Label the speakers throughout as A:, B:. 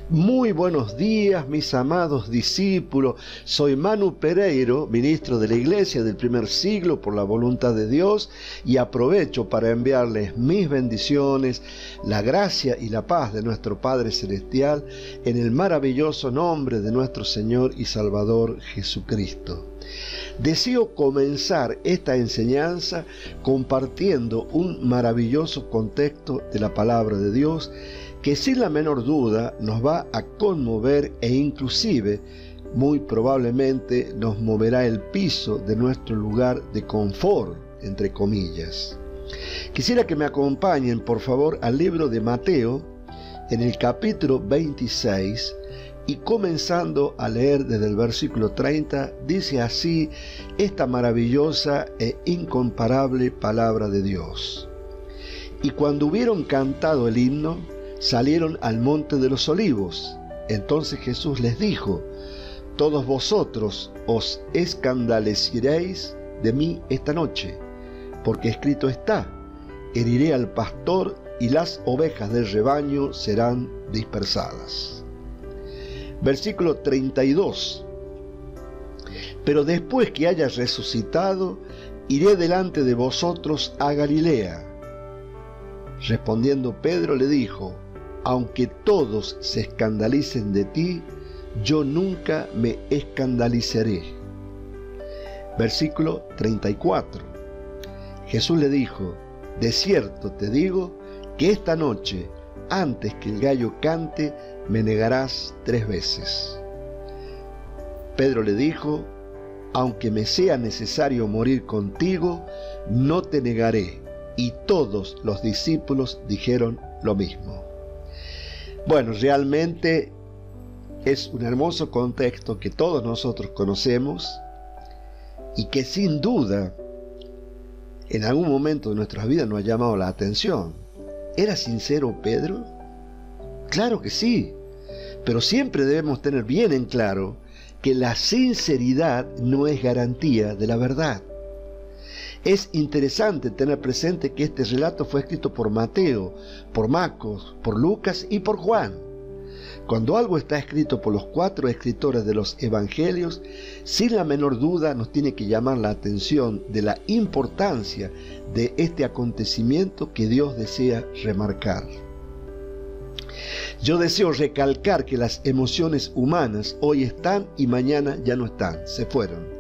A: Muy buenos días, mis amados discípulos. Soy Manu Pereiro, ministro de la Iglesia del primer siglo por la voluntad de Dios, y aprovecho para enviarles mis bendiciones, la gracia y la paz de nuestro Padre Celestial en el maravilloso nombre de nuestro Señor y Salvador Jesucristo. Deseo comenzar esta enseñanza compartiendo un maravilloso contexto de la palabra de Dios que sin la menor duda nos va a conmover e inclusive muy probablemente nos moverá el piso de nuestro lugar de confort, entre comillas. Quisiera que me acompañen por favor al libro de Mateo en el capítulo 26 y comenzando a leer desde el versículo 30, dice así esta maravillosa e incomparable palabra de Dios. Y cuando hubieron cantado el himno, salieron al monte de los olivos. Entonces Jesús les dijo: todos vosotros os escandalizaréis de mí esta noche, porque escrito está: heriré al pastor y las ovejas del rebaño serán dispersadas. Versículo 32. Pero después que haya resucitado, iré delante de vosotros a Galilea. Respondiendo Pedro le dijo: aunque todos se escandalicen de ti, yo nunca me escandalizaré. Versículo 34. Jesús le dijo: de cierto te digo que esta noche, antes que el gallo cante, me negarás 3 veces. Pedro le dijo: aunque me sea necesario morir contigo, no te negaré. Y todos los discípulos dijeron lo mismo. Bueno, realmente es un hermoso contexto que todos nosotros conocemos y que sin duda en algún momento de nuestras vidas nos ha llamado la atención. ¿Era sincero Pedro? Claro que sí, pero siempre debemos tener bien en claro que la sinceridad no es garantía de la verdad. Es interesante tener presente que este relato fue escrito por Mateo, por Marcos, por Lucas y por Juan. Cuando algo está escrito por los 4 escritores de los evangelios, sin la menor duda nos tiene que llamar la atención de la importancia de este acontecimiento que Dios desea remarcar. Yo deseo recalcar que las emociones humanas hoy están y mañana ya no están, se fueron.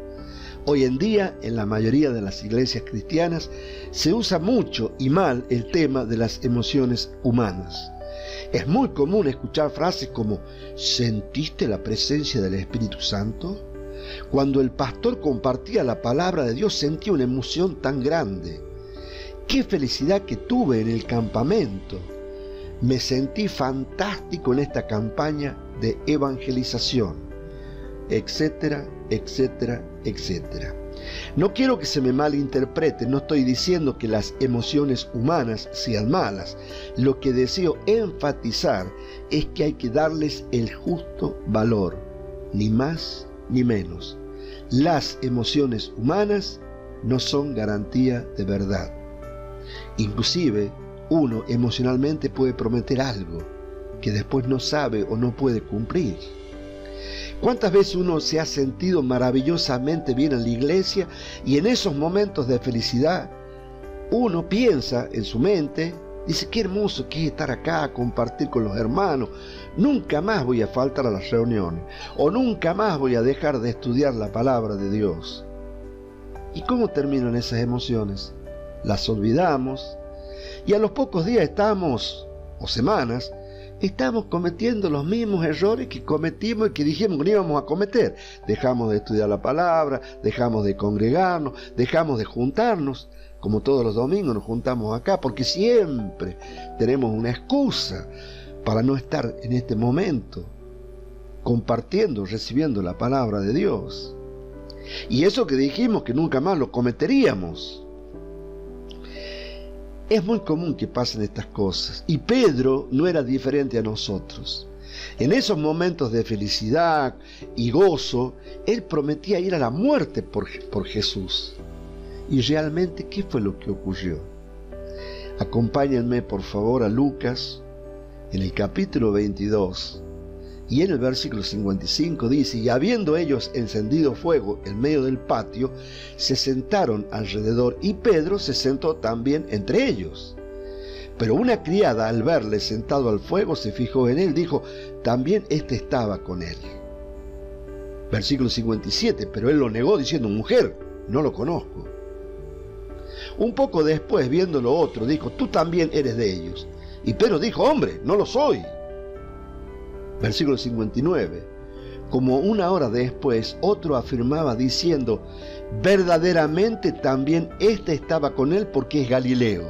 A: Hoy en día, en la mayoría de las iglesias cristianas, se usa mucho y mal el tema de las emociones humanas. Es muy común escuchar frases como: ¿sentiste la presencia del Espíritu Santo? Cuando el pastor compartía la palabra de Dios sentí una emoción tan grande. ¡Qué felicidad que tuve en el campamento! Me sentí fantástico en esta campaña de evangelización, etcétera, etcétera, etcétera. No quiero que se me malinterprete, no estoy diciendo que las emociones humanas sean malas. Lo que deseo enfatizar es que hay que darles el justo valor, ni más ni menos. Las emociones humanas no son garantía de verdad. Inclusive, uno emocionalmente puede prometer algo que después no sabe o no puede cumplir. ¿Cuántas veces uno se ha sentido maravillosamente bien en la iglesia y en esos momentos de felicidad uno piensa en su mente, dice: qué hermoso que es estar acá, compartir con los hermanos, nunca más voy a faltar a las reuniones o nunca más voy a dejar de estudiar la palabra de Dios? ¿Y cómo terminan esas emociones? Las olvidamos y a los pocos días o semanas, estamos cometiendo los mismos errores que cometimos y que dijimos que no íbamos a cometer. Dejamos de estudiar la palabra, dejamos de congregarnos, dejamos de juntarnos. Como todos los domingos nos juntamos acá, porque siempre tenemos una excusa para no estar en este momento compartiendo, recibiendo la palabra de Dios. Y eso que dijimos que nunca más lo cometeríamos. Es muy común que pasen estas cosas, y Pedro no era diferente a nosotros. En esos momentos de felicidad y gozo, él prometía ir a la muerte por Jesús. Y realmente, ¿qué fue lo que ocurrió? Acompáñenme por favor a Lucas, en el capítulo 22, Y en el versículo 55 dice: y habiendo ellos encendido fuego en medio del patio, se sentaron alrededor, y Pedro se sentó también entre ellos. Pero una criada, al verle sentado al fuego, se fijó en él, dijo: también éste estaba con él. Versículo 57, pero él lo negó diciendo: mujer, no lo conozco. Un poco después, viéndolo otro, dijo: tú también eres de ellos. Y Pedro dijo: hombre, no lo soy. Versículo 59, como una hora después, otro afirmaba diciendo: verdaderamente también éste estaba con él, porque es Galileo.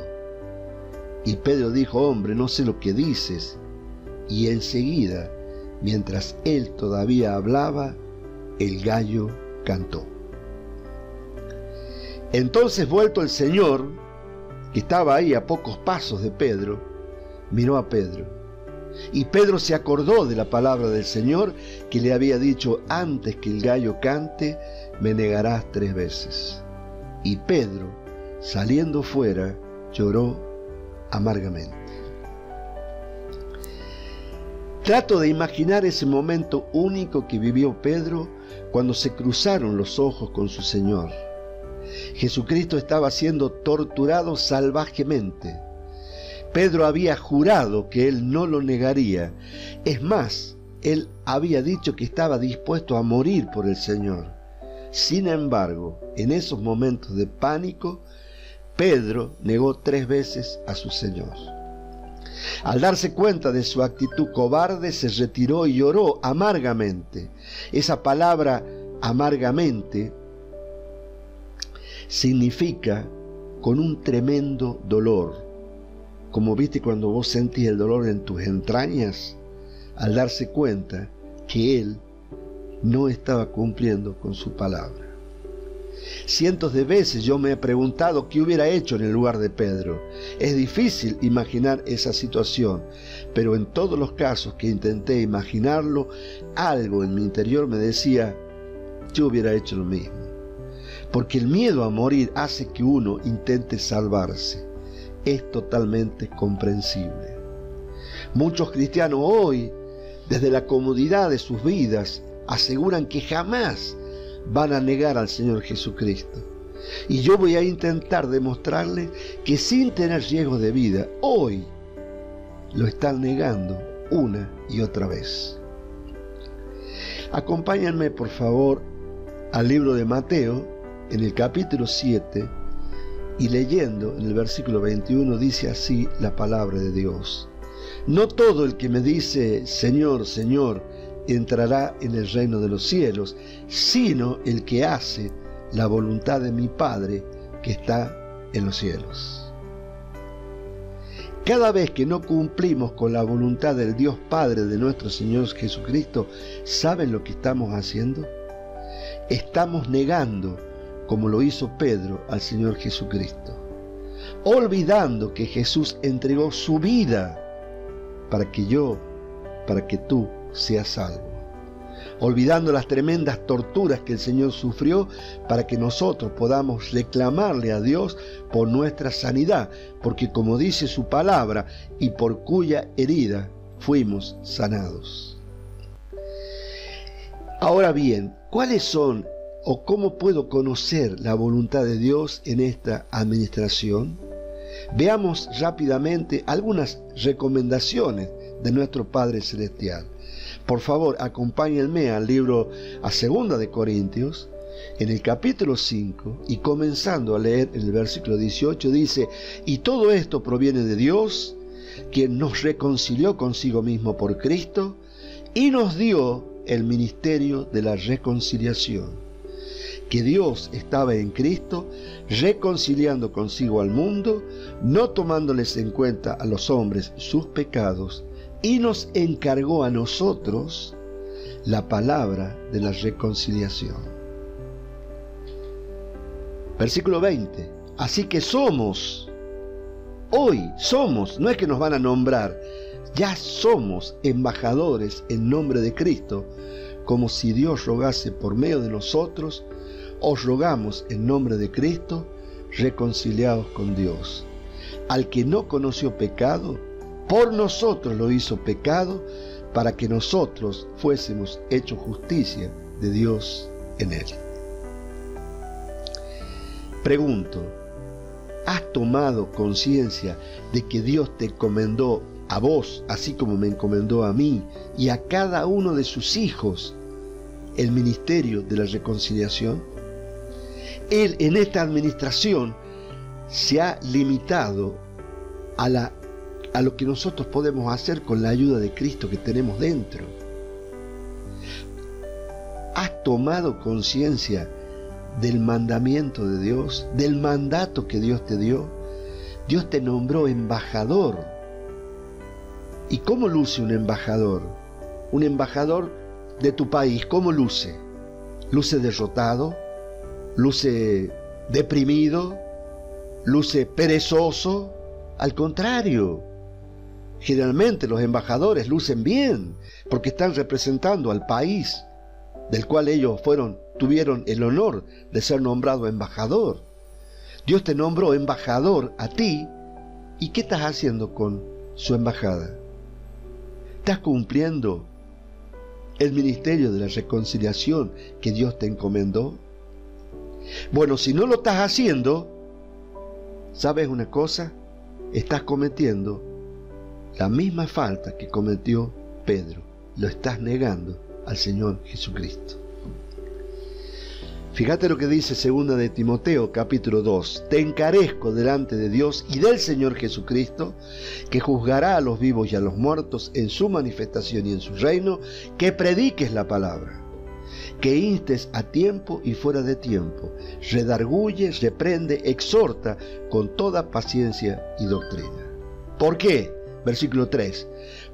A: Y Pedro dijo: hombre, no sé lo que dices. Y enseguida, mientras él todavía hablaba, el gallo cantó. Entonces, vuelto el Señor, que estaba ahí a pocos pasos de Pedro, miró a Pedro. Y Pedro se acordó de la palabra del Señor, que le había dicho: antes que el gallo cante, me negarás 3 veces. Y Pedro, saliendo fuera, lloró amargamente. Trato de imaginar ese momento único que vivió Pedro cuando se cruzaron los ojos con su Señor. Jesucristo estaba siendo torturado salvajemente. Pedro había jurado que él no lo negaría. Es más, él había dicho que estaba dispuesto a morir por el Señor. Sin embargo, en esos momentos de pánico, Pedro negó 3 veces a su Señor. Al darse cuenta de su actitud cobarde, se retiró y lloró amargamente. Esa palabra amargamente significa con un tremendo dolor. Como viste cuando vos sentís el dolor en tus entrañas, al darse cuenta que él no estaba cumpliendo con su palabra. Cientos de veces yo me he preguntado qué hubiera hecho en el lugar de Pedro. Es difícil imaginar esa situación, pero en todos los casos que intenté imaginarlo, algo en mi interior me decía: yo hubiera hecho lo mismo. Porque el miedo a morir hace que uno intente salvarse. Es totalmente comprensible. Muchos cristianos hoy, desde la comodidad de sus vidas, aseguran que jamás van a negar al Señor Jesucristo. Y yo voy a intentar demostrarles que sin tener riesgo de vida, hoy lo están negando una y otra vez. Acompáñenme, por favor, al libro de Mateo, en el capítulo 7, y leyendo en el versículo 21, dice así la palabra de Dios: no todo el que me dice Señor, Señor, entrará en el reino de los cielos, sino el que hace la voluntad de mi Padre que está en los cielos. Cada vez que no cumplimos con la voluntad del Dios Padre de nuestro Señor Jesucristo, ¿saben lo que estamos haciendo? Estamos negando, como lo hizo Pedro, al Señor Jesucristo, olvidando que Jesús entregó su vida para que tú seas salvo, olvidando las tremendas torturas que el Señor sufrió para que nosotros podamos reclamarle a Dios por nuestra sanidad, porque como dice su palabra, y por cuya herida fuimos sanados. Ahora bien, ¿cuáles son o cómo puedo conocer la voluntad de Dios en esta administración? Veamos rápidamente algunas recomendaciones de nuestro Padre Celestial. Por favor, acompáñenme al libro, a 2 de Corintios, en el capítulo 5, y comenzando a leer en el versículo 18, dice: y todo esto proviene de Dios, quien nos reconcilió consigo mismo por Cristo, y nos dio el ministerio de la reconciliación. Que Dios estaba en Cristo, reconciliando consigo al mundo, no tomándoles en cuenta a los hombres sus pecados, y nos encargó a nosotros la palabra de la reconciliación. Versículo 20. Así que hoy somos, no es que nos van a nombrar, ya somos embajadores en nombre de Cristo, como si Dios rogase por medio de nosotros. Os rogamos en nombre de Cristo, reconciliados con Dios. Al que no conoció pecado, por nosotros lo hizo pecado, para que nosotros fuésemos hechos justicia de Dios en él. Pregunto, ¿has tomado conciencia de que Dios te encomendó a vos, así como me encomendó a mí y a cada uno de sus hijos, el ministerio de la reconciliación? Él en esta administración se ha limitado a lo que nosotros podemos hacer con la ayuda de Cristo que tenemos dentro. ¿Has tomado conciencia del mandamiento de Dios, del mandato que Dios te dio? Dios te nombró embajador. ¿Y cómo luce un embajador? Un embajador de tu país, ¿cómo luce? ¿Luce derrotado? ¿Luce deprimido? ¿Luce perezoso? Al contrario, generalmente los embajadores lucen bien porque están representando al país del cual ellos tuvieron el honor de ser nombrado embajador. Dios te nombró embajador a ti, ¿y qué estás haciendo con su embajada? ¿Estás cumpliendo el ministerio de la reconciliación que Dios te encomendó? Bueno, si no lo estás haciendo, ¿sabes una cosa? Estás cometiendo la misma falta que cometió Pedro. Lo estás negando al Señor Jesucristo. Fíjate lo que dice 2 de Timoteo capítulo 2. Te encarezco delante de Dios y del Señor Jesucristo, que juzgará a los vivos y a los muertos en su manifestación y en su reino, que prediques la palabra, que instes a tiempo y fuera de tiempo, redarguye, reprende, exhorta con toda paciencia y doctrina. ¿Por qué? Versículo 3.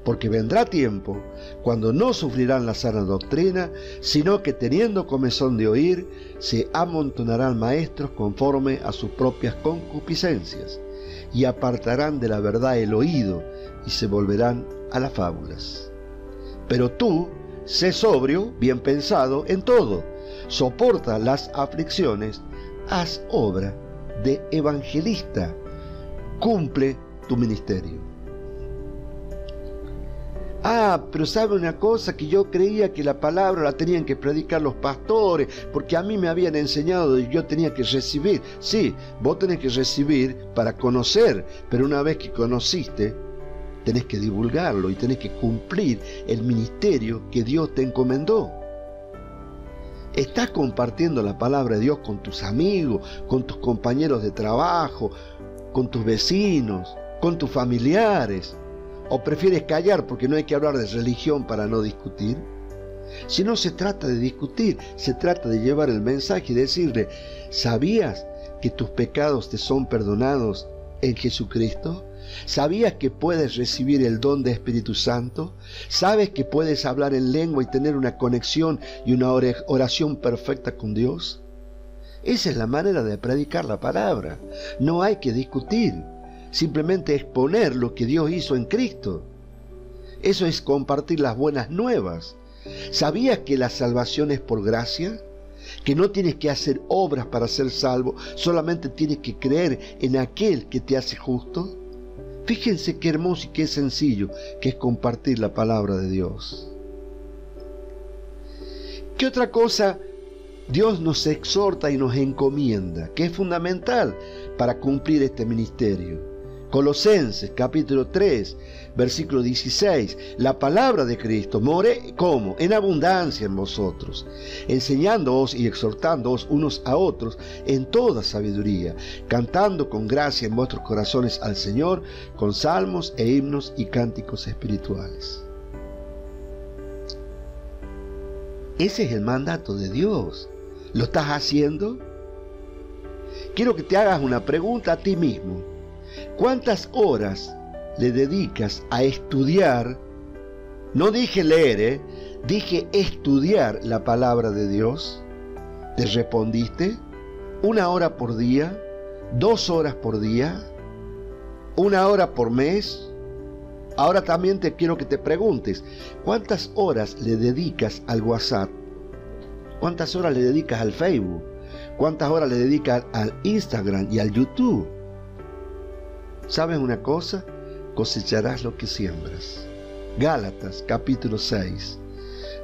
A: Porque vendrá tiempo cuando no sufrirán la sana doctrina, sino que teniendo comezón de oír, se amontonarán maestros conforme a sus propias concupiscencias, y apartarán de la verdad el oído, y se volverán a las fábulas. Pero tú, sé sobrio, bien pensado en todo, soporta las aflicciones, haz obra de evangelista, cumple tu ministerio. Pero sabe una cosa, que yo creía que la palabra la tenían que predicar los pastores, porque a mí me habían enseñado que yo tenía que recibir. Sí, vos tenés que recibir para conocer, pero una vez que conociste, tenés que divulgarlo y tenés que cumplir el ministerio que Dios te encomendó. ¿Estás compartiendo la palabra de Dios con tus amigos, con tus compañeros de trabajo, con tus vecinos, con tus familiares? ¿O prefieres callar porque no hay que hablar de religión para no discutir? Si no se trata de discutir, se trata de llevar el mensaje y decirle, ¿sabías que tus pecados te son perdonados en Jesucristo? ¿Sabías que puedes recibir el don de Espíritu Santo? ¿Sabes que puedes hablar en lengua y tener una conexión y una oración perfecta con Dios? Esa es la manera de predicar la palabra. No hay que discutir. Simplemente exponer lo que Dios hizo en Cristo. Eso es compartir las buenas nuevas. ¿Sabías que la salvación es por gracia? Que no tienes que hacer obras para ser salvo, solamente tienes que creer en aquel que te hace justo. Fíjense qué hermoso y qué sencillo que es compartir la palabra de Dios. ¿Qué otra cosa Dios nos exhorta y nos encomienda, que es fundamental para cumplir este ministerio? Colosenses capítulo 3, versículo 16, la palabra de Cristo more como en abundancia en vosotros, enseñándoos y exhortándoos unos a otros en toda sabiduría, cantando con gracia en vuestros corazones al Señor, con salmos e himnos y cánticos espirituales. Ese es el mandato de Dios. ¿Lo estás haciendo? Quiero que te hagas una pregunta a ti mismo. ¿Cuántas horas le dedicas a estudiar? No dije leer, dije estudiar la palabra de Dios. ¿Te respondiste? ¿1 hora por día? ¿2 horas por día? ¿1 hora por mes? Ahora también te quiero que te preguntes, ¿cuántas horas le dedicas al WhatsApp? ¿Cuántas horas le dedicas al Facebook? ¿Cuántas horas le dedicas al Instagram y al YouTube? ¿Sabes una cosa? Cosecharás lo que siembras. Gálatas capítulo 6.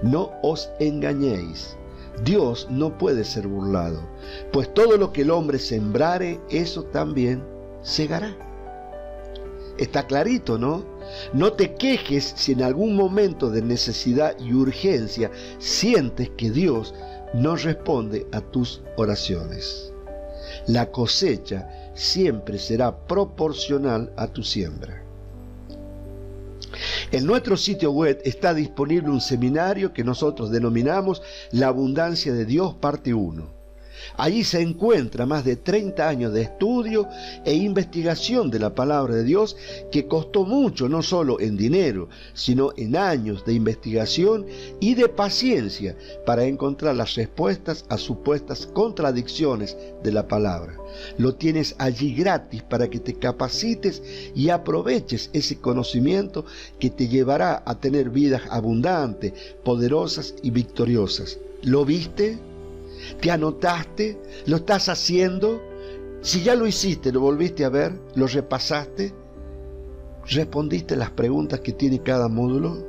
A: No os engañéis, Dios no puede ser burlado, pues todo lo que el hombre sembrare, eso también segará. Está clarito, ¿no? No te quejes si en algún momento de necesidad y urgencia sientes que Dios no responde a tus oraciones. La cosecha siempre será proporcional a tu siembra. En nuestro sitio web está disponible un seminario que nosotros denominamos La Abundancia de Dios, parte 1. Allí se encuentra más de 30 años de estudio e investigación de la palabra de Dios, que costó mucho, no solo en dinero, sino en años de investigación y de paciencia para encontrar las respuestas a supuestas contradicciones de la palabra. Lo tienes allí gratis para que te capacites y aproveches ese conocimiento que te llevará a tener vidas abundantes, poderosas y victoriosas. ¿Lo viste? ¿Te anotaste? ¿Lo estás haciendo? Si ya lo hiciste, ¿lo volviste a ver? ¿Lo repasaste? ¿Respondiste las preguntas que tiene cada módulo?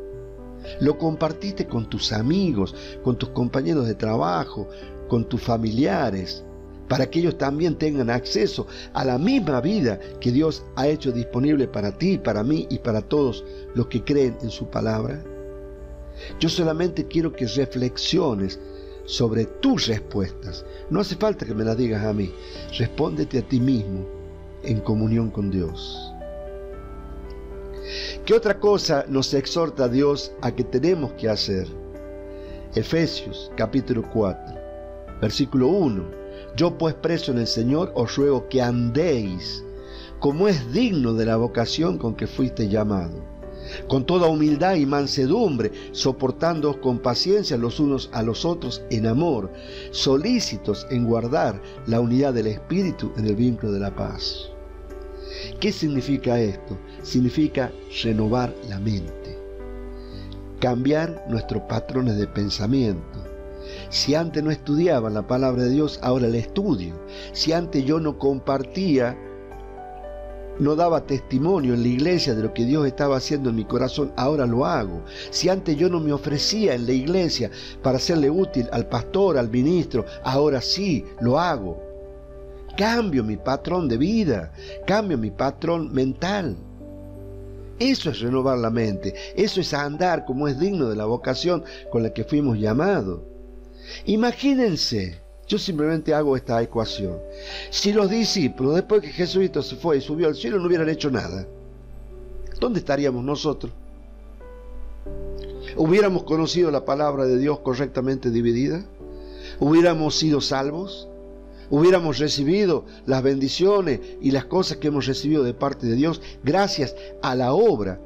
A: ¿Lo compartiste con tus amigos, con tus compañeros de trabajo, con tus familiares, para que ellos también tengan acceso a la misma vida que Dios ha hecho disponible para ti, para mí y para todos los que creen en su palabra? Yo solamente quiero que reflexiones sobre tus respuestas. No hace falta que me las digas a mí. Respóndete a ti mismo en comunión con Dios. ¿Qué otra cosa nos exhorta Dios a que tenemos que hacer? Efesios capítulo 4, versículo 1. Yo pues preso en el Señor os ruego que andéis como es digno de la vocación con que fuiste llamado, con toda humildad y mansedumbre, soportándoos con paciencia los unos a los otros en amor, solícitos en guardar la unidad del Espíritu en el vínculo de la paz. ¿Qué significa esto? Significa renovar la mente, cambiar nuestros patrones de pensamiento. Si antes no estudiaba la palabra de Dios, ahora la estudio. Si antes yo no compartía, no daba testimonio en la iglesia de lo que Dios estaba haciendo en mi corazón, ahora lo hago. Si antes yo no me ofrecía en la iglesia para serle útil al pastor, al ministro, ahora sí lo hago. Cambio mi patrón de vida, cambio mi patrón mental. Eso es renovar la mente, eso es andar como es digno de la vocación con la que fuimos llamados. Imagínense, yo simplemente hago esta ecuación. Si los discípulos, después que Jesucristo se fue y subió al cielo, no hubieran hecho nada, ¿dónde estaríamos nosotros? ¿Hubiéramos conocido la palabra de Dios correctamente dividida? ¿Hubiéramos sido salvos? ¿Hubiéramos recibido las bendiciones y las cosas que hemos recibido de parte de Dios gracias a la obra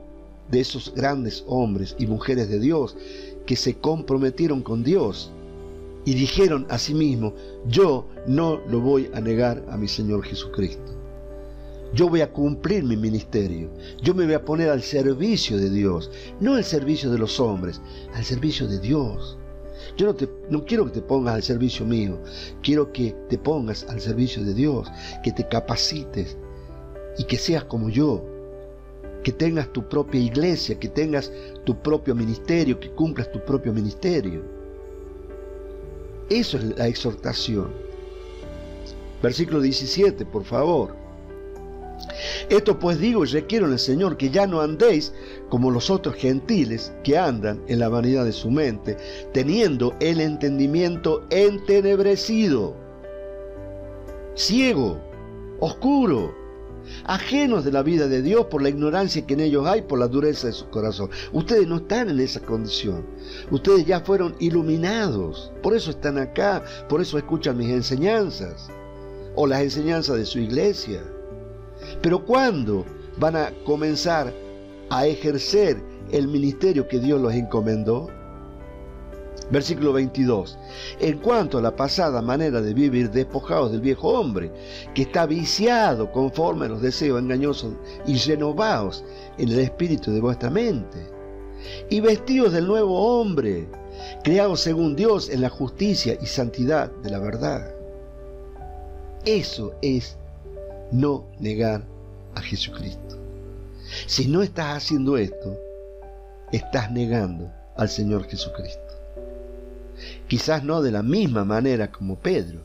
A: de esos grandes hombres y mujeres de Dios que se comprometieron con Dios y dijeron a sí mismos: yo no lo voy a negar a mi Señor Jesucristo? Yo voy a cumplir mi ministerio. Yo me voy a poner al servicio de Dios, no al servicio de los hombres, al servicio de Dios. Yo no quiero que te pongas al servicio mío, quiero que te pongas al servicio de Dios, que te capacites y que seas como yo, que tengas tu propia iglesia, que tengas tu propio ministerio, que cumplas tu propio ministerio. Eso es la exhortación. Versículo 17, por favor. Esto pues digo y requiero en el Señor, que ya no andéis como los otros gentiles que andan en la vanidad de su mente, teniendo el entendimiento entenebrecido, ciego, oscuro, ajenos de la vida de Dios por la ignorancia que en ellos hay, por la dureza de su corazón. Ustedes no están en esa condición. Ustedes ya fueron iluminados. Por eso están acá, por eso escuchan mis enseñanzas o las enseñanzas de su iglesia. Pero ¿cuándo van a comenzar a ejercer el ministerio que Dios los encomendó? Versículo 22. En cuanto a la pasada manera de vivir, despojados del viejo hombre, que está viciado conforme a los deseos engañosos, y renovados en el espíritu de vuestra mente, y vestidos del nuevo hombre, creados según Dios en la justicia y santidad de la verdad. Eso es no negar a Jesucristo. Si no estás haciendo esto, estás negando al Señor Jesucristo. Quizás no de la misma manera como Pedro,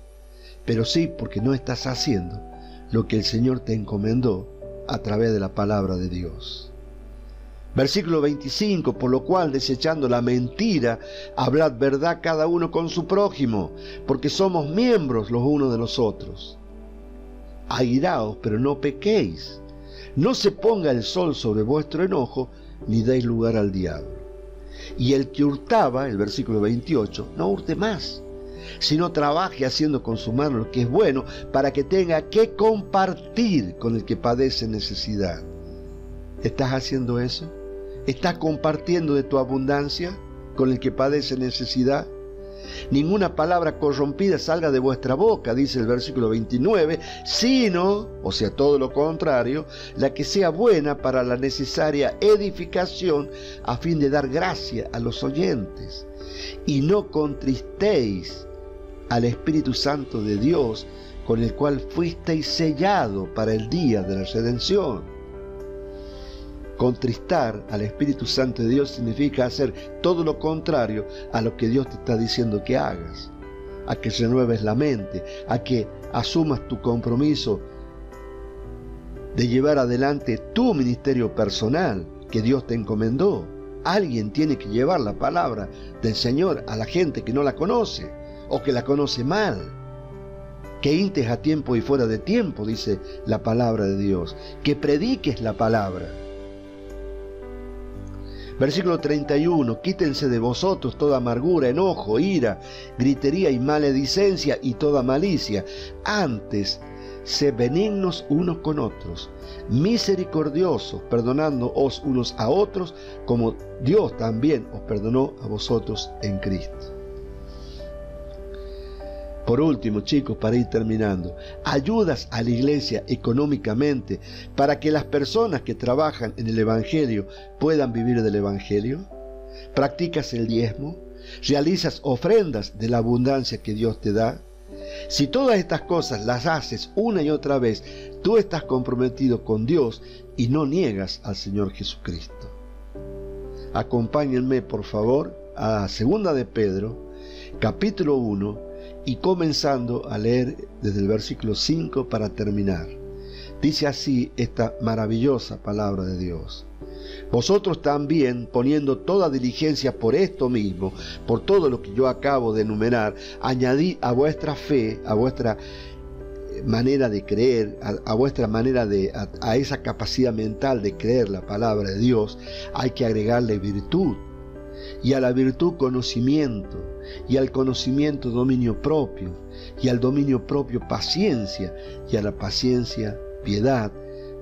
A: pero sí porque no estás haciendo lo que el Señor te encomendó a través de la palabra de Dios. Versículo 25, por lo cual, desechando la mentira, hablad verdad cada uno con su prójimo, porque somos miembros los unos de los otros. Airaos, pero no pequéis. No se ponga el sol sobre vuestro enojo, ni deis lugar al diablo. Y el que hurtaba, el versículo 28, no hurte más, sino trabaje haciendo con su mano lo que es bueno, para que tenga que compartir con el que padece necesidad. ¿Estás haciendo eso? ¿Estás compartiendo de tu abundancia con el que padece necesidad? Ninguna palabra corrompida salga de vuestra boca, dice el versículo 29, sino, o sea, todo lo contrario, la que sea buena para la necesaria edificación, a fin de dar gracia a los oyentes. Y no contristéis al Espíritu Santo de Dios, con el cual fuisteis sellado para el día de la redención. Contristar al Espíritu Santo de Dios significa hacer todo lo contrario a lo que Dios te está diciendo que hagas, a que renueves la mente, a que asumas tu compromiso de llevar adelante tu ministerio personal que Dios te encomendó. Alguien tiene que llevar la palabra del Señor a la gente que no la conoce o que la conoce mal. Que hintes a tiempo y fuera de tiempo, dice la palabra de Dios. Que prediques la palabra. Versículo 31, quítense de vosotros toda amargura, enojo, ira, gritería y maledicencia y toda malicia. Antes, sed benignos unos con otros, misericordiosos, perdonándoos unos a otros, como Dios también os perdonó a vosotros en Cristo. Por último, chicos, para ir terminando, ayudas a la iglesia económicamente para que las personas que trabajan en el Evangelio puedan vivir del Evangelio. ¿Practicas el diezmo? ¿Realizas ofrendas de la abundancia que Dios te da? Si todas estas cosas las haces una y otra vez, tú estás comprometido con Dios y no niegas al Señor Jesucristo. Acompáñenme, por favor, a 2 de Pedro, capítulo 1, y comenzando a leer desde el versículo 5 para terminar. Dice así esta maravillosa palabra de Dios. Vosotros también, poniendo toda diligencia por esto mismo, por todo lo que yo acabo de enumerar, añadid a vuestra fe, a vuestra manera de creer, a vuestra manera a esa capacidad mental de creer la palabra de Dios, hay que agregarle virtud. Y a la virtud conocimiento, y al conocimiento dominio propio, y al dominio propio paciencia, y a la paciencia piedad,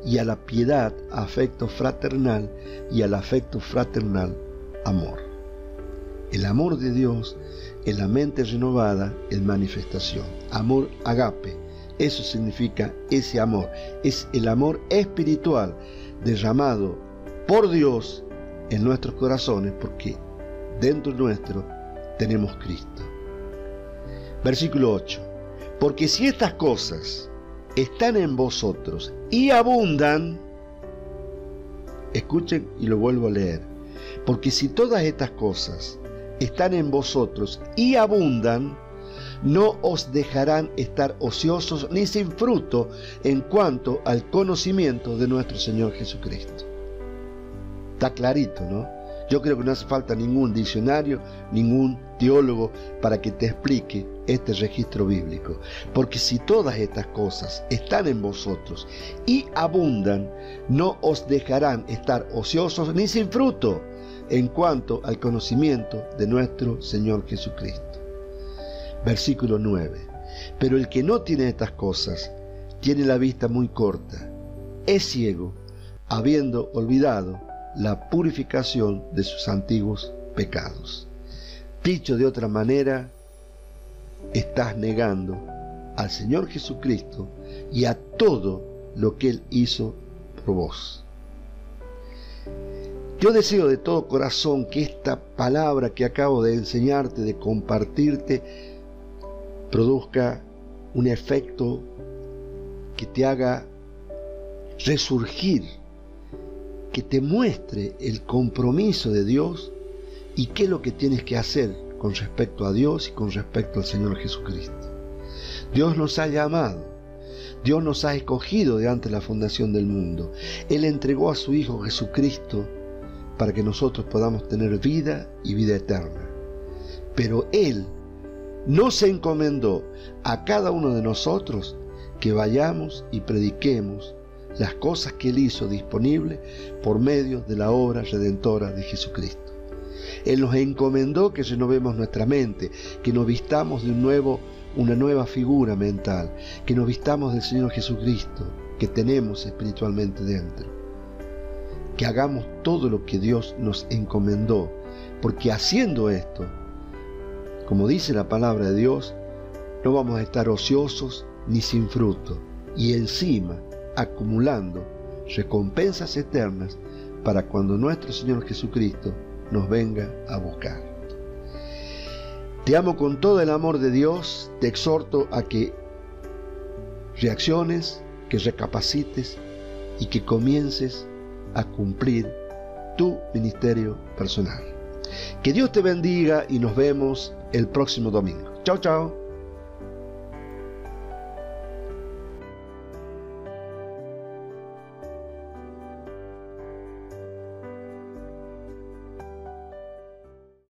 A: y a la piedad afecto fraternal, y al afecto fraternal amor. El amor de Dios en la mente renovada en manifestación. Amor agape, eso significa ese amor, es el amor espiritual derramado por Dios en nuestros corazones, porque dentro nuestro tenemos Cristo. Versículo 8. Porque si estas cosas están en vosotros y abundan, escuchen y lo vuelvo a leer, porque si todas estas cosas están en vosotros y abundan, no os dejarán estar ociosos ni sin fruto en cuanto al conocimiento de nuestro Señor Jesucristo. Está clarito, ¿no? Yo creo que no hace falta ningún diccionario, ningún teólogo para que te explique este registro bíblico. Porque si todas estas cosas están en vosotros y abundan, no os dejarán estar ociosos ni sin fruto en cuanto al conocimiento de nuestro Señor Jesucristo. Versículo 9. Pero el que no tiene estas cosas tiene la vista muy corta, es ciego, habiendo olvidado la purificación de sus antiguos pecados. Dicho de otra manera, estás negando al Señor Jesucristo y a todo lo que Él hizo por vos. Yo deseo de todo corazón que esta palabra que acabo de enseñarte, de compartirte, produzca un efecto que te haga resurgir, que te muestre el compromiso de Dios y qué es lo que tienes que hacer con respecto a Dios y con respecto al Señor Jesucristo. Dios nos ha llamado, Dios nos ha escogido de antes de la fundación del mundo. Él entregó a su Hijo Jesucristo para que nosotros podamos tener vida y vida eterna. Pero Él nos encomendó a cada uno de nosotros que vayamos y prediquemos las cosas que Él hizo disponibles por medio de la obra redentora de Jesucristo. Él nos encomendó que renovemos nuestra mente, que nos vistamos de una nueva figura mental, que nos vistamos del Señor Jesucristo que tenemos espiritualmente dentro, que hagamos todo lo que Dios nos encomendó, porque haciendo esto, como dice la palabra de Dios, no vamos a estar ociosos ni sin fruto, y encima acumulando recompensas eternas para cuando nuestro Señor Jesucristo nos venga a buscar. Te amo con todo el amor de Dios, te exhorto a que reacciones, que recapacites y que comiences a cumplir tu ministerio personal. Que Dios te bendiga y nos vemos el próximo domingo. Chao, chao.